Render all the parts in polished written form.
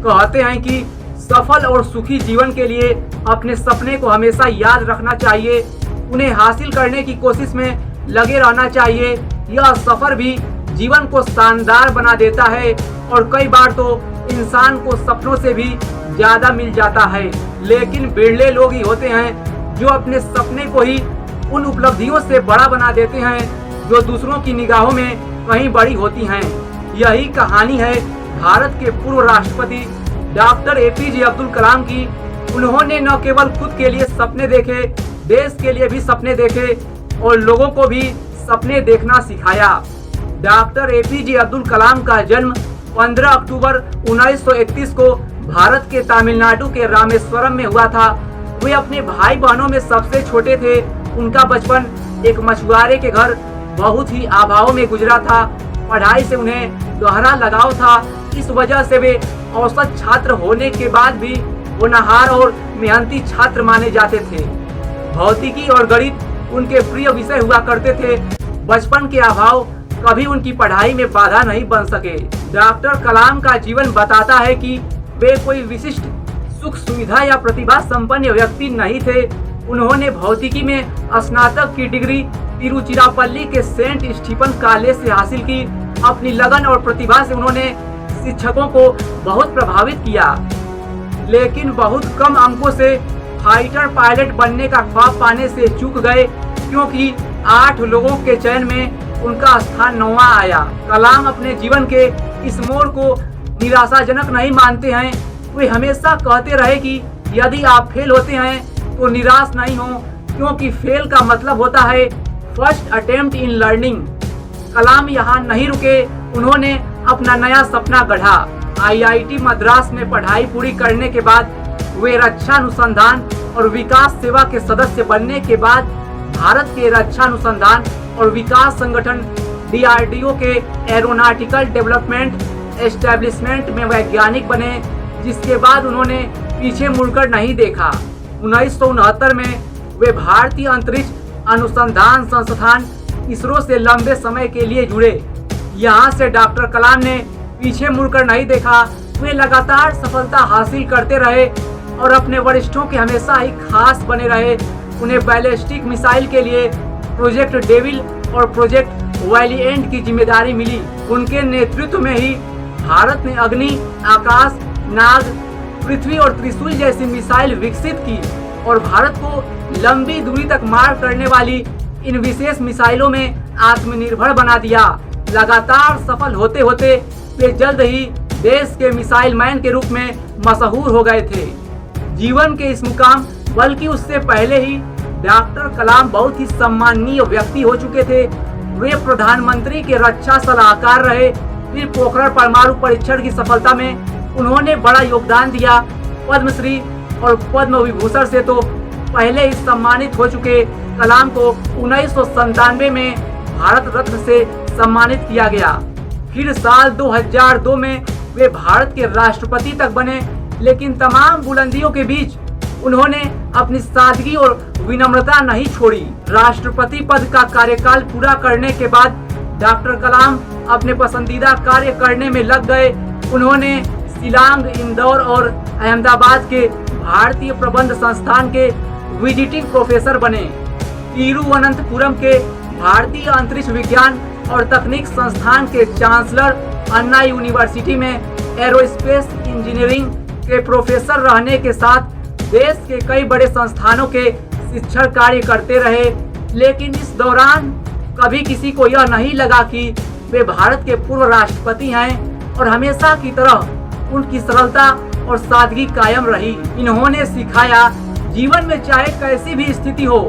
कहते हैं कि सफल और सुखी जीवन के लिए अपने सपने को हमेशा याद रखना चाहिए, उन्हें हासिल करने की कोशिश में लगे रहना चाहिए। यह सफर भी जीवन को शानदार बना देता है और कई बार तो इंसान को सपनों से भी ज्यादा मिल जाता है। लेकिन बिरले लोग ही होते हैं जो अपने सपने को ही उन उपलब्धियों से बड़ा बना देते हैं जो दूसरों की निगाहों में कहीं बड़ी होती हैं। यही कहानी है भारत के पूर्व राष्ट्रपति डॉक्टर APJ अब्दुल कलाम की। उन्होंने न केवल खुद के लिए सपने देखे, देश के लिए भी सपने देखे और लोगों को भी सपने देखना सिखाया। डॉक्टर APJ अब्दुल कलाम का जन्म 15 अक्टूबर 1931 को भारत के तमिलनाडु के रामेश्वरम में हुआ था। वे अपने भाई बहनों में सबसे छोटे थे। उनका बचपन एक मछुआरे के घर बहुत ही अभाव में गुजरा था। पढ़ाई से उन्हें गहरा लगाव था। इस वजह से वे औसत छात्र होने के बाद भी होनहार और मेहनती छात्र माने जाते थे। भौतिकी और गणित उनके प्रिय विषय हुआ करते थे। बचपन के अभाव कभी उनकी पढ़ाई में बाधा नहीं बन सके। डॉक्टर कलाम का जीवन बताता है कि वे कोई विशिष्ट सुख सुविधा या प्रतिभा संपन्न व्यक्ति नहीं थे। उन्होंने भौतिकी में स्नातक की डिग्री तिरुचिरापल्ली के सेंट स्टीफन कॉलेज से हासिल की। अपनी लगन और प्रतिभा से उन्होंने शिक्षकों को बहुत प्रभावित किया, लेकिन बहुत कम अंकों से फाइटर पायलट बनने का ख्वाब पाने से चूक गए, क्योंकि 8 लोगों के चयन में उनका स्थान 9वां आया। कलाम अपने जीवन के इस मोड़ को निराशाजनक नहीं मानते हैं। वे हमेशा कहते रहे कि यदि आप फेल होते हैं तो निराश नहीं हो, क्योंकि फेल का मतलब होता है फर्स्ट अटेम्प्ट इन लर्निंग। कलाम यहाँ नहीं रुके, उन्होंने अपना नया सपना गढ़ा। IIT मद्रास में पढ़ाई पूरी करने के बाद वे रक्षा अनुसंधान और विकास सेवा के सदस्य बनने के बाद भारत के रक्षा अनुसंधान और विकास संगठन DRDO के एरोनॉटिकल डेवलपमेंट एस्टेब्लिशमेंट में वैज्ञानिक बने, जिसके बाद उन्होंने पीछे मुड़कर नहीं देखा। 1969 में वे भारतीय अंतरिक्ष अनुसंधान संस्थान इसरो से लंबे समय के लिए जुड़े। यहाँ से डॉक्टर कलाम ने पीछे मुड़कर नहीं देखा। वे लगातार सफलता हासिल करते रहे और अपने वरिष्ठों के हमेशा ही खास बने रहे। उन्हें बैलिस्टिक मिसाइल के लिए प्रोजेक्ट डेविल और प्रोजेक्ट वैलिएंट की जिम्मेदारी मिली। उनके नेतृत्व में ही भारत ने अग्नि, आकाश, नाग, पृथ्वी और त्रिशूल जैसी मिसाइल विकसित की और भारत को लंबी दूरी तक मार करने वाली इन विशेष मिसाइलों में आत्मनिर्भर बना दिया। लगातार सफल होते होते वे जल्द ही देश के मिसाइल मैन के रूप में मशहूर हो गए थे। जीवन के इस मुकाम बल्कि उससे पहले ही डॉक्टर कलाम बहुत ही सम्माननीय व्यक्ति हो चुके थे। वे प्रधानमंत्री के रक्षा सलाहकार रहे। फिर पोखरण परमाणु परीक्षण की सफलता में उन्होंने बड़ा योगदान दिया। पद्मश्री और पद्म विभूषण से तो पहले ही सम्मानित हो चुके कलाम को 1997 में भारत रत्न से सम्मानित किया गया। फिर साल 2002 में वे भारत के राष्ट्रपति तक बने, लेकिन तमाम बुलंदियों के बीच उन्होंने अपनी सादगी और विनम्रता नहीं छोड़ी। राष्ट्रपति पद का कार्यकाल पूरा करने के बाद डॉक्टर कलाम अपने पसंदीदा कार्य करने में लग गए। उन्होंने शिलांग, इंदौर और अहमदाबाद के भारतीय प्रबंध संस्थान के विजिटिंग प्रोफेसर बने। तिरुवनंतपुरम के भारतीय अंतरिक्ष विज्ञान और तकनीक संस्थान के चांसलर, अन्ना यूनिवर्सिटी में एरोस्पेस इंजीनियरिंग के प्रोफेसर रहने के साथ देश के कई बड़े संस्थानों के शिक्षण कार्य करते रहे। लेकिन इस दौरान कभी किसी को यह नहीं लगा कि वे भारत के पूर्व राष्ट्रपति हैं और हमेशा की तरह उनकी सरलता और सादगी कायम रही। इन्होंने सिखाया, जीवन में चाहे कैसी भी स्थिति हो,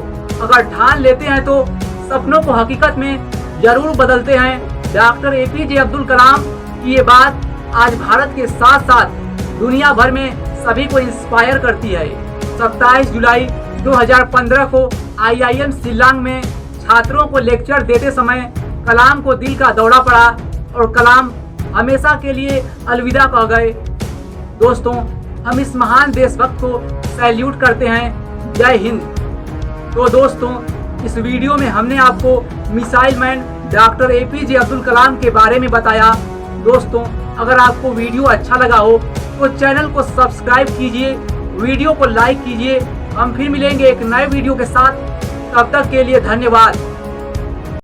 अगर ठान लेते हैं तो सपनों को हकीकत में जरूर बदलते हैं। डॉक्टर APJ अब्दुल कलाम की ये बात आज भारत के साथ साथ दुनिया भर में सभी को इंस्पायर करती है। 27 जुलाई 2015 को IIM शिलांग में छात्रों को लेक्चर देते समय कलाम को दिल का दौरा पड़ा और कलाम हमेशा के लिए अलविदा कह गए। दोस्तों, हम इस महान देशभक्त को सैल्यूट करते हैं। जय हिंद। तो दोस्तों, इस वीडियो में हमने आपको missile man doctor APJ Abdul Kalam के बारे में बताया। दोस्तों, अगर आपको वीडियो अच्छा लगा हो तो चैनल को सब्सक्राइब कीजिए, वीडियो को लाइक कीजिए। हम फिर मिलेंगे एक नए वीडियो के साथ, तब तक के लिए धन्यवाद।